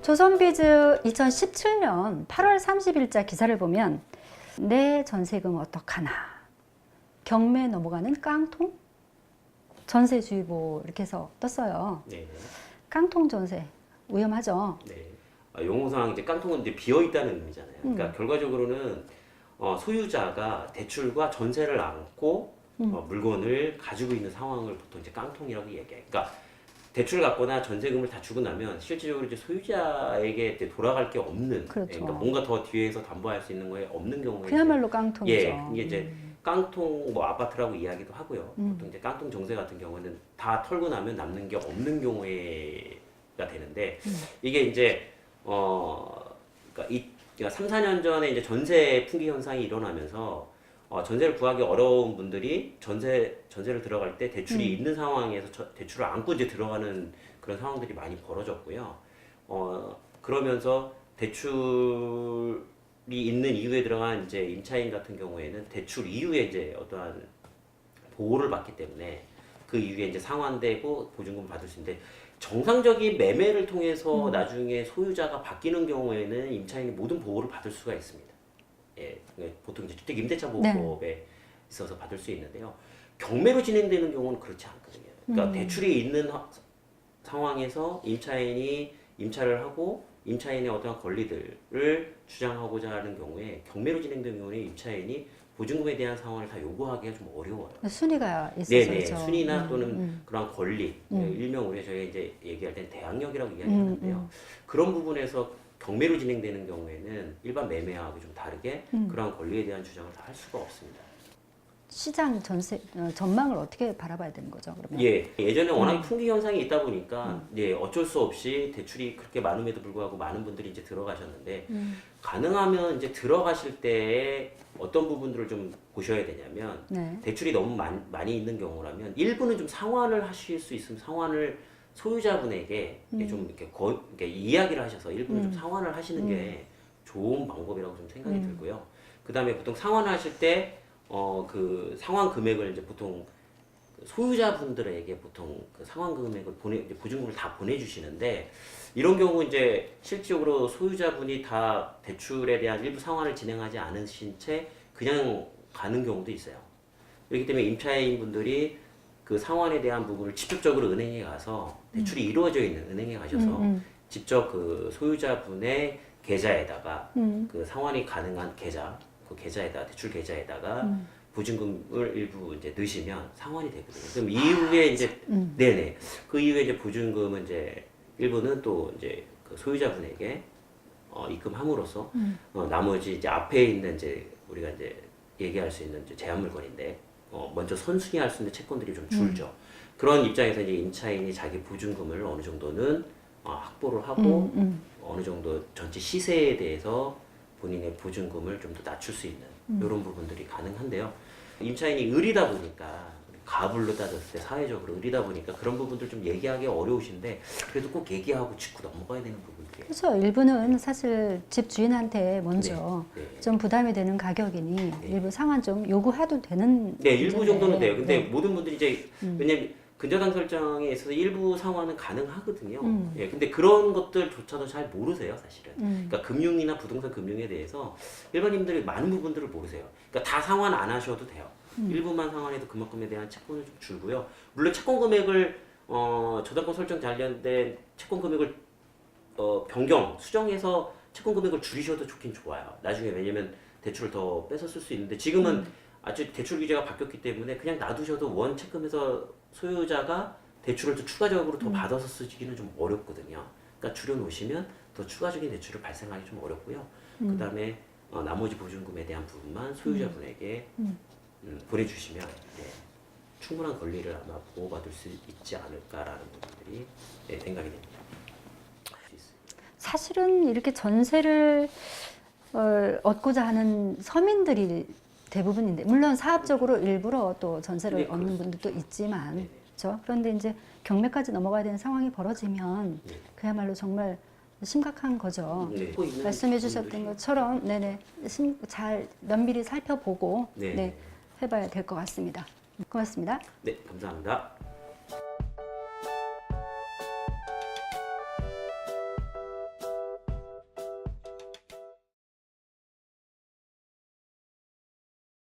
조선비즈 2017년 8월 30일자 기사를 보면 내 전세금 어떡하나, 경매 넘어가는 깡통? 전세주의보 이렇게 해서 떴어요. 네. 깡통 전세 위험하죠. 네. 용어상 이제 깡통은 이제 비어 있다는 의미잖아요. 그러니까 결과적으로는 소유자가 대출과 전세를 안고 물건을 가지고 있는 상황을 보통 이제 깡통이라고 얘기해요. 그러니까 대출을 갖거나 전세금을 다 주고 나면 실질적으로 이제 소유자에게 이제 돌아갈 게 없는, 그렇죠. 그러니까 뭔가 더 뒤에서 담보할 수 있는 거에 없는 경우에 그야말로 깡통이죠. 예, 이게 이제 깡통 뭐 아파트라고 이야기도 하고요. 보통 이제 깡통 정세 같은 경우는 다 털고 나면 남는 게 없는 경우에가 되는데 이게 이제 그러니까 3, 4년 전에 이제 전세 풍기 현상이 일어나면서 전세를 구하기 어려운 분들이 전세를 들어갈 때 대출이 있는 상황에서 대출을 안고 이제 들어가는 그런 상황들이 많이 벌어졌고요. 그러면서 대출이 있는 이후에 들어간 이제 임차인 같은 경우에는 대출 이후에 이제 어떠한 보호를 받기 때문에 그 이후에 이제 상환되고 보증금 받을 수 있는데 정상적인 매매를 통해서 나중에 소유자가 바뀌는 경우에는 임차인이 모든 보호를 받을 수가 있습니다. 예, 보통 이제 주택 임대차 보호법에 있어서 받을 수 있는데요. 경매로 진행되는 경우는 그렇지 않거든요. 그러니까 대출이 있는 상황에서 임차인이 임차를 하고 임차인의 어떠한 권리들을 주장하고자 하는 경우에 경매로 진행되는 경우에 임차인이 보증금에 대한 상환을 다 요구하기가 좀 어려워요. 순위가 있어서 네네. 그렇죠. 순위나 또는 그런 권리, 일명 우리가 저희가 이제 얘기할 땐 대항력이라고 이야기하는데요. 그런 부분에서 경매로 진행되는 경우에는 일반 매매하고 좀 다르게 그러한 권리에 대한 주장을 다 할 수가 없습니다. 시장 전세 전망을 어떻게 바라봐야 되는 거죠? 그러면 예, 예전에 워낙 풍기 현상이 있다 보니까 예, 어쩔 수 없이 대출이 그렇게 많음에도 불구하고 많은 분들이 이제 들어가셨는데 가능하면 이제 들어가실 때 어떤 부분들을 좀 보셔야 되냐면 네. 대출이 너무 많이 있는 경우라면 일부는 좀 상환을 하실 수 있으면 상환을 소유자분에게 좀 이렇게 이야기를 하셔서 일부는 좀 상환을 하시는 게 좋은 방법이라고 좀 생각이 들고요. 그 다음에 보통 상환을 하실 때 그 상환 금액을 이제 보통 소유자분들에게 보통 그 상환 금액을 이제 보증금을 다 보내주시는데 이런 경우 이제 실질적으로 소유자분이 다 대출에 대한 일부 상환을 진행하지 않으신 채 그냥 가는 경우도 있어요. 그렇기 때문에 임차인 분들이 그 상환에 대한 부분을 직접적으로 은행에 가서 대출이 이루어져 있는 은행에 가셔서 직접 그 소유자분의 계좌에다가 그 상환이 가능한 계좌, 그 계좌에다 대출 계좌에다가 보증금을 일부 이제 넣으시면 상환이 되거든요. 그럼 이후에 이제 네네 그 이후에 이제 보증금은 이제 일부는 또 이제 그 소유자분에게 입금함으로써 나머지 이제 앞에 있는 이제 우리가 이제 얘기할 수 있는 이제 제한 물건인데 먼저 선순위할 수 있는 채권들이 좀 줄죠. 그런 입장에서 이제 임차인이 자기 보증금을 어느 정도는 확보를 하고 어느 정도 전체 시세에 대해서 본인의 보증금을 좀 더 낮출 수 있는 이런 부분들이 가능한데요. 임차인이 을이다 보니까 가불로 따졌을 때 사회적으로 을이다 보니까 그런 부분들 좀 얘기하기 어려우신데 그래도 꼭 얘기하고 짚고 넘어가야 되는 부분들이에요. 그렇죠. 일부는 사실 집 주인한테 먼저 네, 네. 좀 부담이 되는 가격이니 일부 상환 좀 요구해도 되는 네, 일부 문제인데. 정도는 돼요. 근데 네. 모든 분들이 이제 왜냐면 근저당 설정에 있어서 일부 상환은 가능하거든요. 예, 근데 그런 것들조차도 잘 모르세요, 사실은. 그러니까 금융이나 부동산 금융에 대해서 일반인들이 많은 부분들을 모르세요. 그러니까 다 상환 안 하셔도 돼요. 일부만 상환해도 그만큼에 대한 채권을 좀 줄고요. 물론 채권 금액을 저당권 설정 관련된 채권 금액을 변경, 수정해서 채권 금액을 줄이셔도 좋긴 좋아요. 나중에 왜냐면 대출을 더 뺏어 쓸 수 있는데 지금은 아주 대출 규제가 바뀌었기 때문에 그냥 놔두셔도 원 채권에서 소유자가 대출을 또 추가적으로 더 받아서 쓰기는 좀 어렵거든요. 그러니까 줄여놓으시면 더 추가적인 대출을 발생하기 좀 어렵고요. 그 다음에 나머지 보증금에 대한 부분만 소유자분에게 보내주시면 충분한 권리를 아마 보호받을 수 있지 않을까라는 부분들이 생각이 됩니다. 사실은 이렇게 전세를 얻고자 하는 서민들이 대부분인데, 물론 사업적으로 일부러 또 전세를 네, 얻는 그렇죠. 분들도 있지만, 네네. 그렇죠? 그런데 이제 경매까지 넘어가야 되는 상황이 벌어지면 네. 그야말로 정말 심각한 거죠. 네. 말씀해 주셨던 것처럼 네네 잘 면밀히 살펴보고 네. 네, 해봐야 될 것 같습니다. 고맙습니다. 네, 감사합니다.